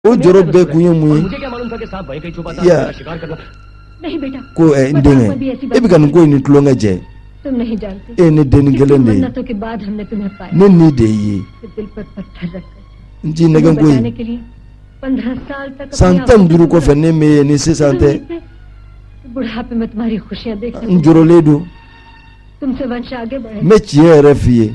वो जोरो बे कुए मुए मुझे क्या मालूम था कि सांप वहीं कहीं छुपा था, या मेरा शिकार करना। नहीं बेटा, को इंडेंगे ए भी kan को नि tulonga je तुम नहीं जानते e ni den gelende मन्नतों के बाद हमने तुम्हें पाया। ne ni de yi दिल पर पत्थर रखकर nji nagan ko बचाने के लिए 15 साल तक अपनी santam आंखों duru से ko fenne me ni se sante बुढ़ापे में तुम्हारी खुशियां देख njoro ledu तुमसे वंश आगे बढ़े। me chiye refiye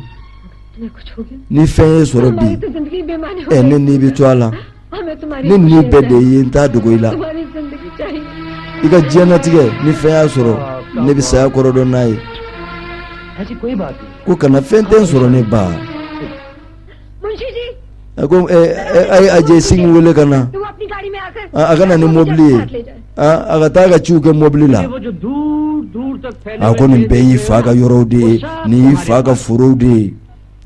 तुम्हें कुछ हो गया ni fenye soro bi हमारी तो जिंदगी बेमानी हो e गई। ne ni bi twala हमें तुम्हारी ne ni खुशियां be de चाहिए। yi nta dugo ila तुम्हारी जिंदगी चाहिए। ika jena tige ni fenya soro ne bi sa ko do nai ऐसी कोई बात नहीं। ko kana fenten soro ne ba Munshi ji, ko ai aje sing wele kana तुम अपनी गाड़ी में आकर agana ni mobli साथ ले जाए। aga ta ga chuke mobli la वो जो दूर दूर तक फैले a ko हुए nin पेड़ be yi थे, fa ga yoro de वो सब ni तुम्हारे fa ga pass. furo de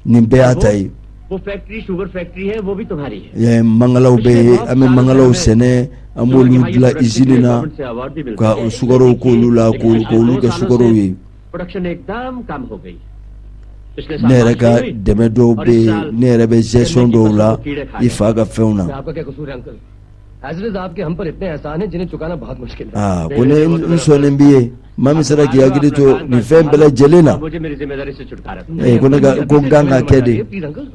nin be atai वो फैक्ट्री शुगर फैक्ट्री है, वो भी तुम्हारी है। ye mangalaw be ame mangalaw sene amolu la izini na ka sugaro ko lula ko lu ke sugaro yi production एकदम कम हो गई। ne yɛrɛ ka dɛmɛ dɔw bɛ yen ne yɛrɛ bɛ gestion dɔw la i fa ka fɛnw na आपका क्या कसूर है uncle? As आपके हम पर इतने एहसान हैं जिन्हें चुकाना बहुत मुश्किल है। ko ne n sɔnnen b'i ye maa min sera k'i hakili to nin fɛn bɛɛ lajɛlen na मुझे मेरी जिम्मेदारी से छुटकारा दो। ko ne ka ko n kan ka kɛ de please uncle.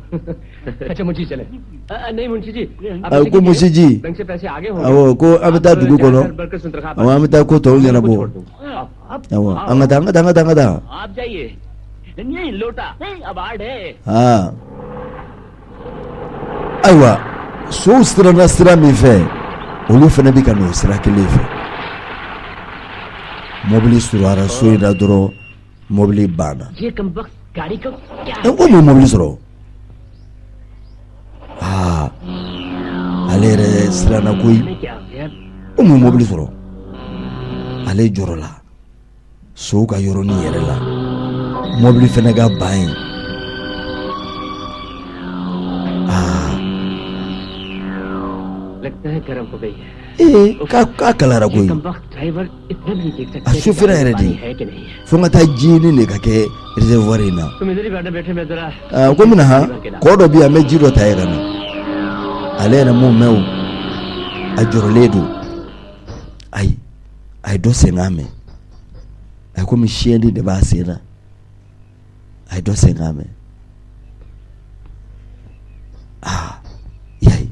अच्छा मुंशी चले। नहीं मुंशी ji, ko musi ji bank से पैसे आगे होंगे। awɔ ko an bɛ taa dugu kɔnɔ बरकर सुन रखा awɔ an bɛ taa ko tɔw ɲɛnabɔ awɔ an ka taa an ka taa an ka taa an ka taa आप जाइए। नहीं लोटा नहीं अबार्ड है। ayiwa sow siranna sira min fɛ olu fana bɛ ka n'o sira kelen fɛ mobili surara so in na dɔrɔn mobili banna ये कमबख्त गाड़ी को क्या ko mun mobili sɔrɔ ale yɛrɛ siranna koyi क्या हो गया? ko mun mobili sɔrɔ ale jɔrɔ la sow ka yɔrɔnin yɛrɛ la mobili fana ka ban yen लगता है गर्म हो गई है। k'a kalara ये koyi कमबख्त ड्राइवर इतना भी नहीं देख सकते a कि sufira yɛrɛ पानी de है कि नहीं है। fo n ka taa jinin de ka kɛ reservoir in na तुम इधर ही बैठे बैठे मैं जरा ko mina ha kɔ dɔ bi an bɛ ji dɔ ta ye ka na ale yɛrɛ m'o mɛn o a jɔrɔlen don ayi a ye dɔ sen k'a mɛn a ye komi siyɛnni de b'a sen na a ye dɔ sen k'a mɛn yayi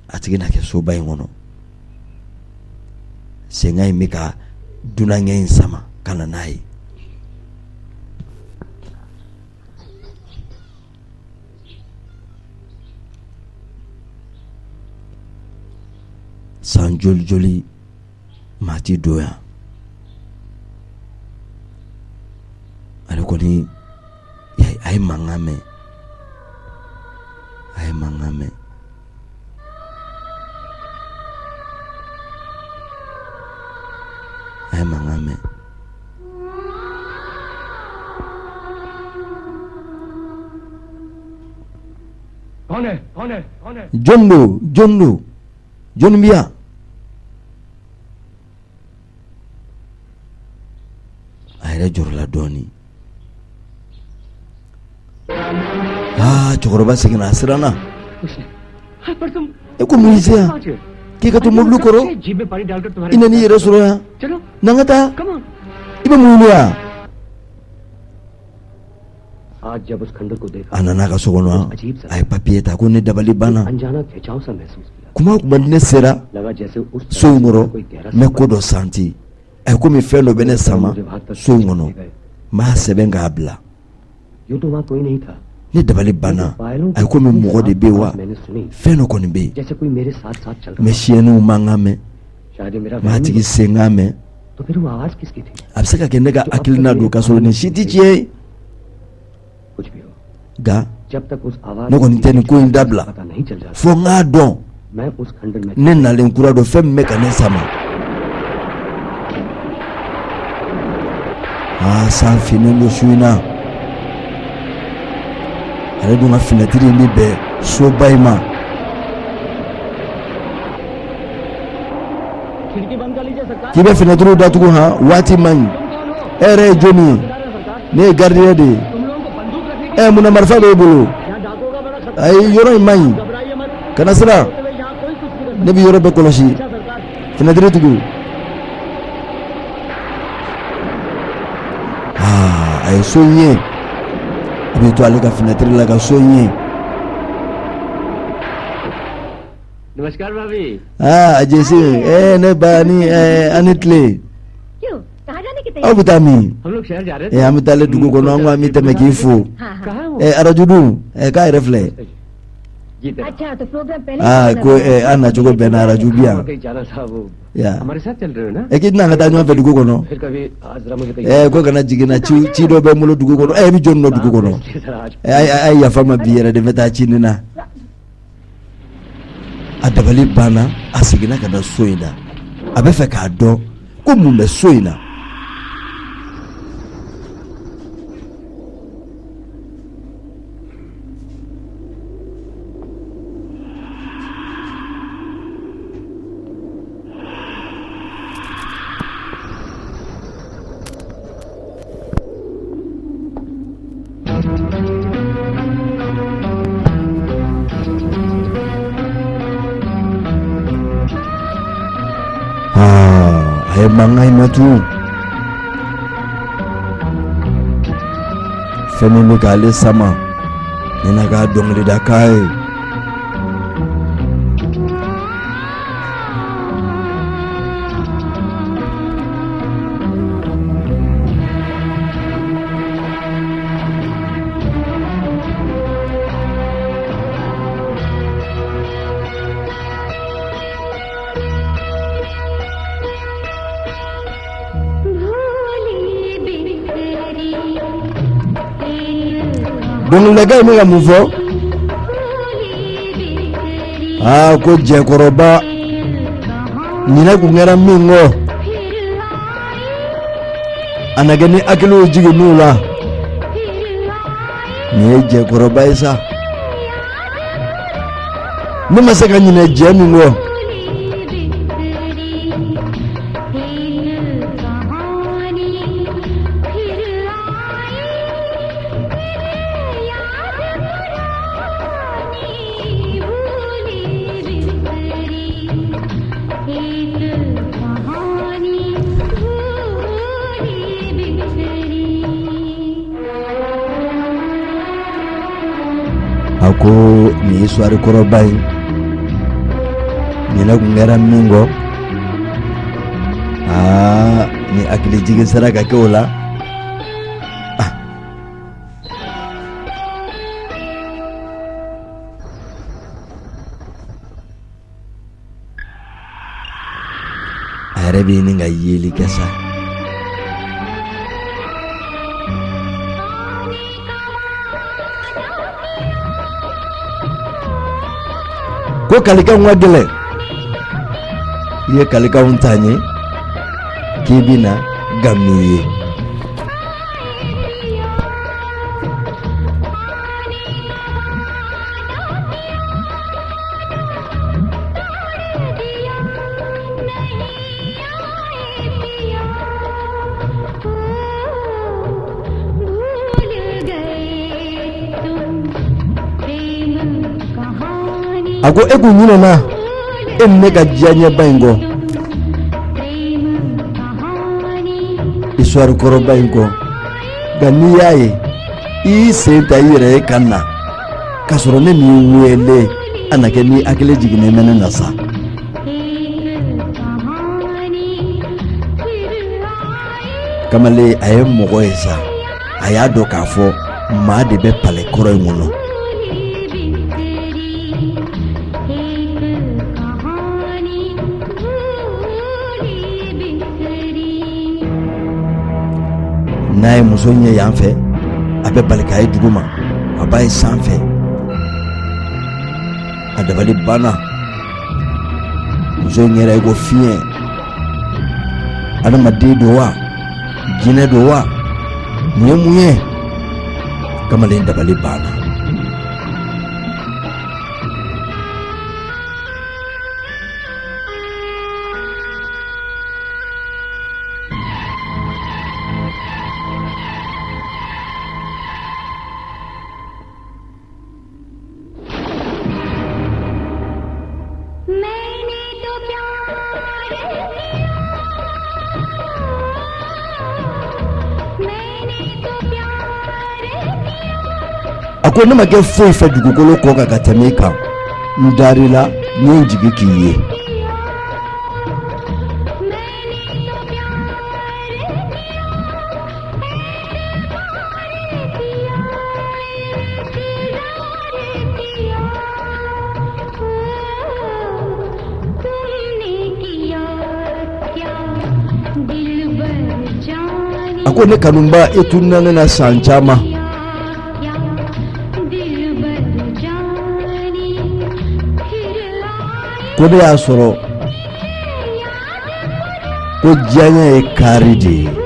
a tigi na kɛ soba in kɔnɔ senga in bɛ ka dunankɛ in sama ka na n'a ye san joli joli maa ti don yan ale kɔni a ye mankan mɛn a ye mankan mɛn a ye mankan mɛn कौन है कौन है कौन है? jɔn bɛ yan a yɛrɛ jɔrɔla dɔɔnin cɛkɔrɔba seginna a siranna पर तुम e ko mun y'i se yan k'i ka to mobili kɔrɔ jeep में पानी डालकर i तुम्हारे nana i yɛrɛ sɔrɔ yan चलो n'an ka taa come on. i bɛ mun ɲini yan आज जब उस खंडर को देखा a nana ka so kɔnɔ a ye papiye ta ko ne dabali banna अनजाना खिंचाव सा महसूस किया। kuma o kuma ni ne sera लगा जैसे उस so in kɔrɔ कोई गहरा n bɛ ko dɔ santi a ye komi fɛn dɔ bɛ ne sama so in kɔnɔ n b'a sɛbɛn k'a bila यूं तो वहाँ कोई नहीं था। ne dabali banna a ye komi mɔgɔ de bɛ wa मैंने सुनी fɛn dɔ kɔni bɛ yen जैसे कोई मेरे साथ साथ चल रहा mɛ siyɛnniw man kan mɛn शायद ये मेरा maa वहम ही tigi sen kan mɛn हो। तो फिर वो आवाज किसकी थी? a bɛ se ka kɛ ne ka hakilina don k'a sɔrɔ nin si tɛ tiɲɛ ye कुछ भी हो, nka जब तक उस आवाज ne kɔni tɛ nin ko in dabila पता नहीं चल जाता, fo n k'a dɔn मैं उस खंडर में ne nalen kura dɔ fɛn min bɛ ka ne sama san finnen don su in na ale dun ka finɛtiri in bɛ bɛn soba in ma खिड़की बंद कर लीजिए सरकार। k'i bɛ finɛtiriw datugu han waati man ɲi e yɛrɛ ye jɔnni ye ne ye gardien de ye तुम लोगों को बंदूक रखने की munna marifa b'e bolo यहाँ डाकुओं का बड़ा खतरा ay yoro imai kana sira ne bi yoro be kolosi fenêtre tugu ay soñé abi to ale ka fenêtre la ka soñé नमस्कार भाभी जैसे ने बानी अनितले क्यों कहाँ जाने की अब बतामी हम लोग शहर जा रहे थे हम ताले दुगो को नंगा मी ते मेकिफो हाँ हाँ कहाँ है वो arajudu का refle जी तेरा अच्छा तो प्रोग्राम पहले ko ana chugo bena arajubia कहीं जाना था वो ya हमारे साथ चल रहे हो ना kidna ngata nywa pe dugo kono फिर कभी आज जरा मुझे तैयार ko kana jigina chi do be mulo dugo kono bi jonno dugo kono आज ay ya fama biere de meta chinina adabali bana asigina kana soina abe fe ka do ko mu me soina ay mangai matu femi kale sama nina ga dongli da kai dongli da kai me ga mu fo ko je koroba nina ku ngara mingo anagani akilu jigi nula ni je koroba isa ni masaka nyina je mingo ako ni swari korobai ni na ngera mingo ni akili jigi saraka keola arabi ni ngayeli kesa ko kalika ngwadele ye kalika untanye kibina gamiye ako egu nyina na emme ka janya bango iswar koro bango gani yaye I senta yire kana kasoro ne mi wele anake ni akele jigine mena nasa kamale aye mogo esa ayado kafo ma de be pale koro ngono naye muso ɲɛ yan fɛ a bɛ bali k'a ye duguma a b'a ye sanfɛ a dabali banna muso in yɛrɛ ye ko fiɲɛ adamaden don wa jinɛ don wa mun ye mun ye kamalen dabali banna ko ne ma kɛ foyi fɛ dugukolo kɔ kan ka tɛmɛ i kan n dar'i la n ye n jigi k'i ye a ko ne kanuba e tununa ne na san caman ko ne y'a sɔrɔ ko diɲɛ ye kaari de ye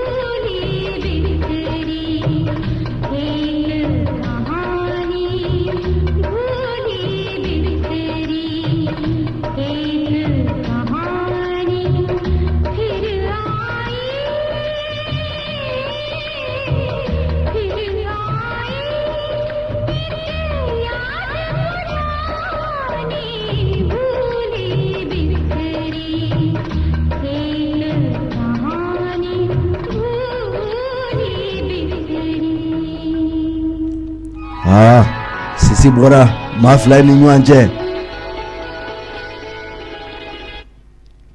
sisi bɔra maa fila ni ɲɔgɔn cɛ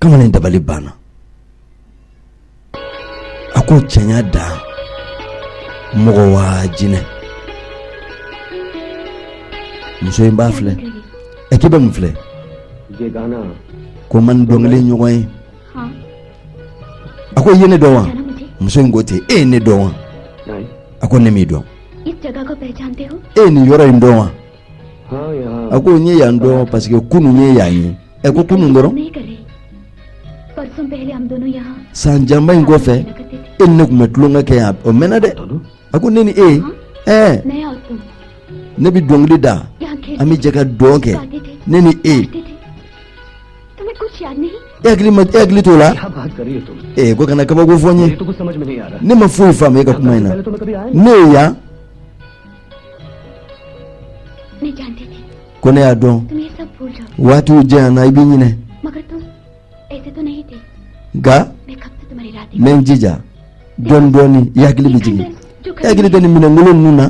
kamalen dabali banna a ko cɛnya dan mɔgɔ waa jinɛ muso in b'a filɛ ɛ k'i bɛ mun filɛ ko man dɔnkili ɲɔgɔn ye a ko i ye ne dɔn wa muso in ko ten e ye ne dɔn wa a ko ne m'i dɔn इस जगह को पहचानते हो e ni yɔrɔ in dɔn wa a ko n ye yan dɔn parce que kunu n ye yan ye ɛ ko kunu dɔrɔn नहीं करे परसों पहले हम दोनों यहाँ san janba in kɔfɛ e ni ne tun bɛ tulonkɛ kɛ yan o mɛnna dɛ a ko ne ni e नया और तुम ne bɛ dɔnkili da यहाँ खेल an bɛ jɛ ka dɔn kɛ गाते थे ne ni e नाचते थे तुम्हें कुछ याद नहीं e hakili t'o la क्या बात कर रही हो तुम ko kana kabako fɔ n ye ये तो कुछ समझ में नहीं आ रहा ne ma foyi faamu e ka kuma in na पहले तो मैं कभी आया ne ye yan नहीं जानती थी ko ne y'a dɔn तुम ये सब भूल जाओ waatiw janyana i b'i ɲinɛ मगर तुम ऐसे तो नहीं थे nka मैं कब से तुम्हारी रात n bɛ n jija dɔɔni dɔɔni i hakili bɛ jigin e hakili tɛ nin minɛnkolon ninnu na